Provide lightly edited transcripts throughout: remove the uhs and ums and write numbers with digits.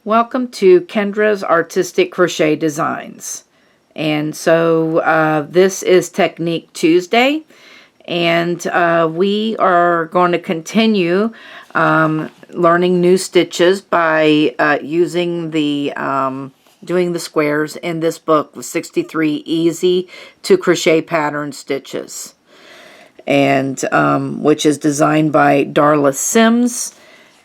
Welcome to Kendra's Artistic Crochet Designs. And so this is Technique Tuesday, and we are going to continue learning new stitches by using the doing the squares in this book with 63 easy to crochet pattern stitches, and which is designed by Darla Sim.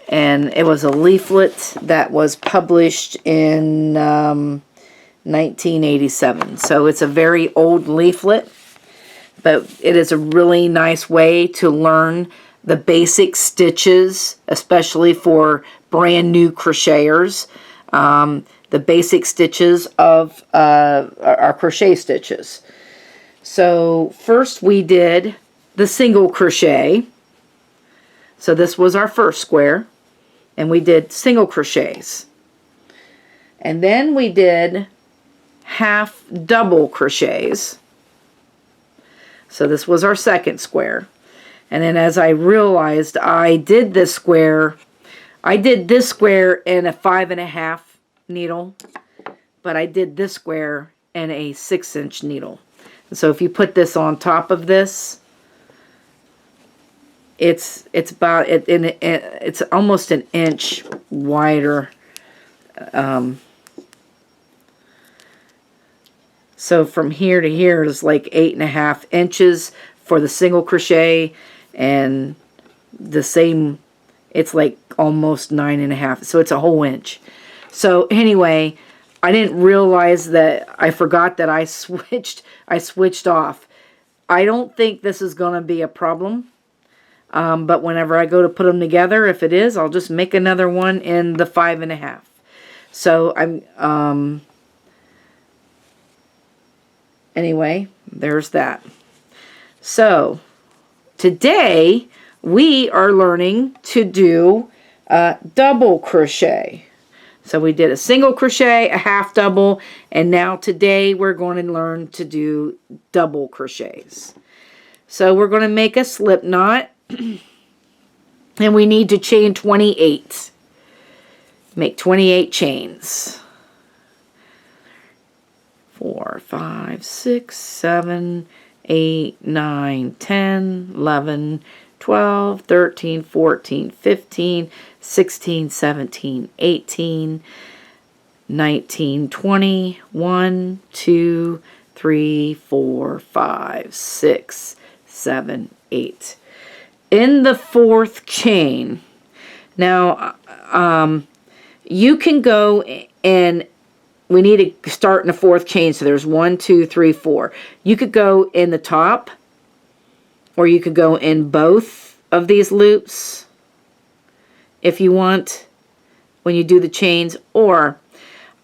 And it was a leaflet that was published in 1987. So it's a very old leaflet, but it is a really nice way to learn the basic stitches, especially for brand new crocheters. The basic stitches of our crochet stitches. So first we did the single crochet. So this was our first square. And we did single crochets. And then we did half double crochets. So this was our second square. And then as I realized I did this square in a 5.5 needle, but I did this square in a 6-inch needle. And so if you put this on top of this, it's about it's almost an inch wider. So from here to here is like 8.5 inches for the single crochet, and the same, it's like almost 9.5. So it's a whole inch. So anyway, I didn't realize that I forgot that I switched off. I don't think this is going to be a problem. But whenever I go to put them together, if it is, I'll just make another one in the 5.5. So I'm, anyway, there's that. So today we are learning to do double crochet. So we did a single crochet, a half double, and now today we're going to learn to do double crochets. So we're going to make a slip knot. And we need to chain 28. Make 28 chains. 4, 5, 6, 7, 8, 9, 10, 11, 12, 13, 14, 15, 16, 17, 18, 19, 20, 1, 2, 3, 4, 5, 6, 7, 8. In the fourth chain, now you can go and we need to start in the fourth chain. So there's 1, 2, 3, 4. You could go in the top, or you could go in both of these loops if you want when you do the chains. Or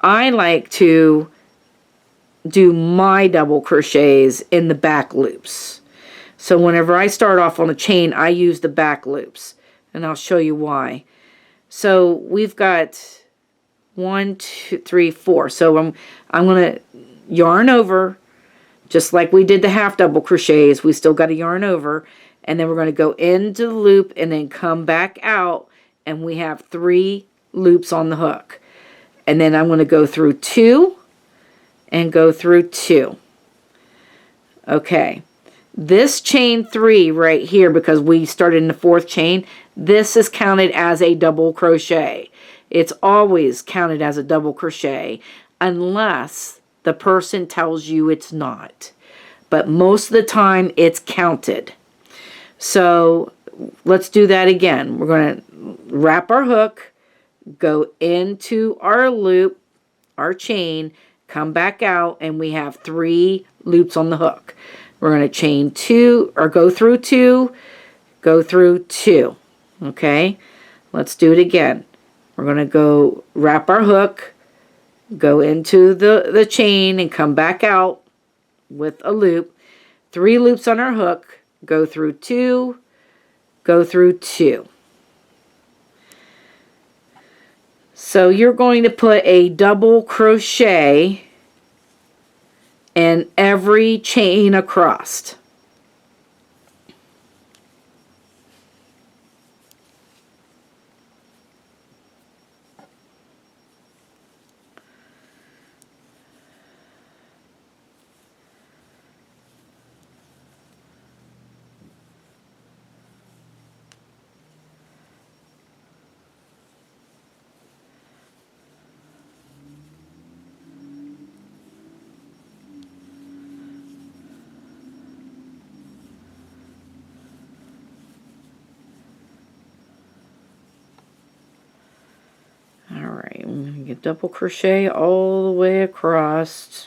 I like to do my double crochets in the back loops. So whenever I start off on a chain, I use the back loops, and I'll show you why. So we've got 1, 2, 3, 4. So I'm going to yarn over, just like we did the half double crochets. We still got to yarn over, and then we're going to go into the loop and then come back out, and we have 3 loops on the hook. And then I'm going to go through 2 and go through 2. Okay. This chain 3 right here, because we started in the fourth chain, this is counted as a double crochet. It's always counted as a double crochet unless the person tells you it's not. But most of the time it's counted. So let's do that again. We're going to wrap our hook, go into our loop, our chain, come back out, and we have 3 loops on the hook. We're going to chain 2, or go through 2, go through 2. Okay, let's do it again. We're going to go wrap our hook, go into the chain, and come back out with a loop. 3 loops on our hook, go through 2, go through 2. So you're going to put a double crochet in every chain across. Alright, I'm going to get double crochet all the way across.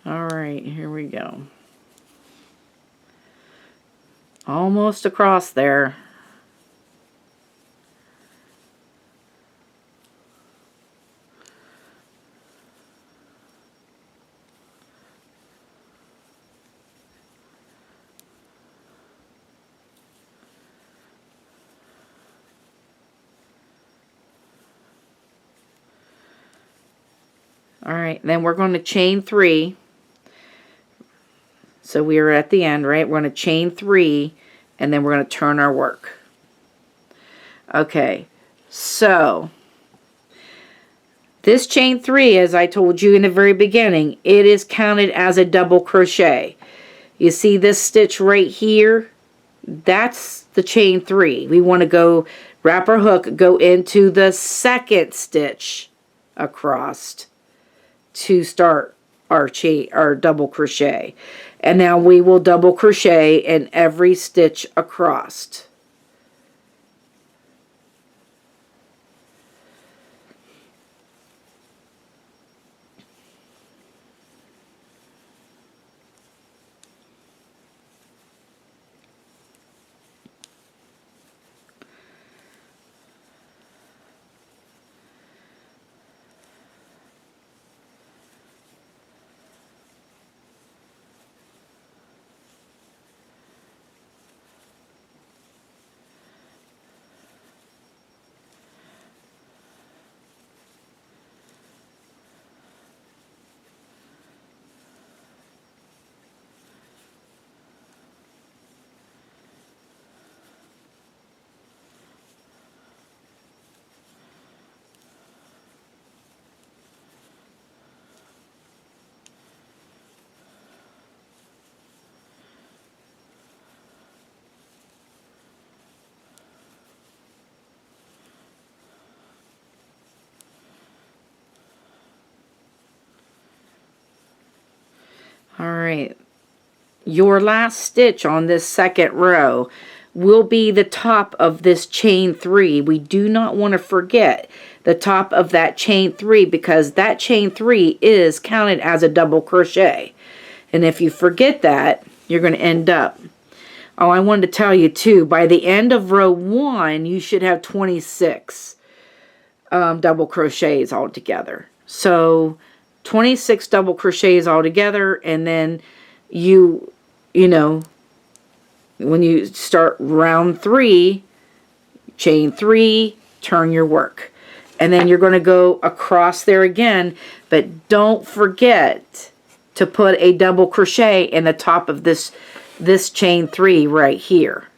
Alright, here we go. Almost across there. Alright, then we're going to chain 3. So we are at the end, right? We're going to chain 3, and then we're going to turn our work. Okay, so this chain 3, as I told you in the very beginning, it is counted as a double crochet. You see this stitch right here? That's the chain 3. We want to go wrap our hook, go into the second stitch across to start our double crochet. And now we will double crochet in every stitch across. Alright, your last stitch on this second row will be the top of this chain 3. We do not want to forget the top of that chain 3 because that chain 3 is counted as a double crochet. And if you forget that, you're going to end up. Oh, I wanted to tell you too, by the end of row 1, you should have 26 double crochets all together. So 26 double crochets all together, and then you know, when you start round 3, chain 3, turn your work. And then you're going to go across there again, but don't forget to put a double crochet in the top of this chain 3 right here.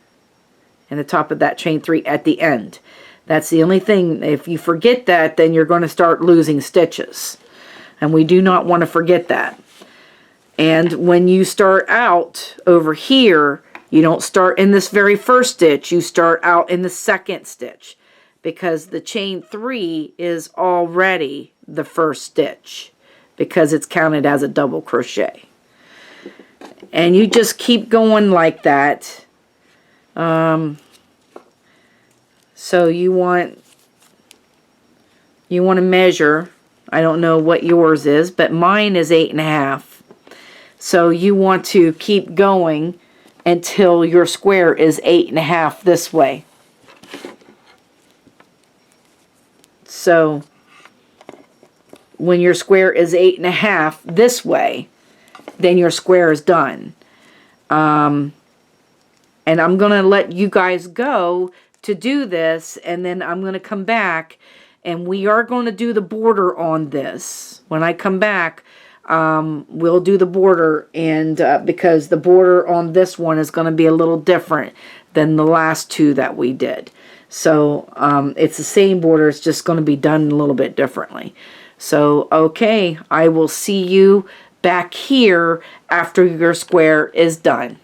In the top of that chain 3 at the end. That's the only thing. If you forget that, then you're going to start losing stitches. And we do not want to forget that. And when you start out over here, you don't start in this very first stitch. You start out in the second stitch. Because the chain 3 is already the first stitch. Because it's counted as a double crochet. And you just keep going like that. So you want to measure. I don't know what yours is, but mine is 8.5. So you want to keep going until your square is 8.5 this way. So when your square is 8.5 this way, then your square is done. And I'm going to let you guys go to do this, and then I'm going to come back, and we are going to do the border on this. When I come back, we'll do the border, and because the border on this one is going to be a little different than the last two that we did. So it's the same border, it's just going to be done a little bit differently. So okay, I will see you back here after your square is done.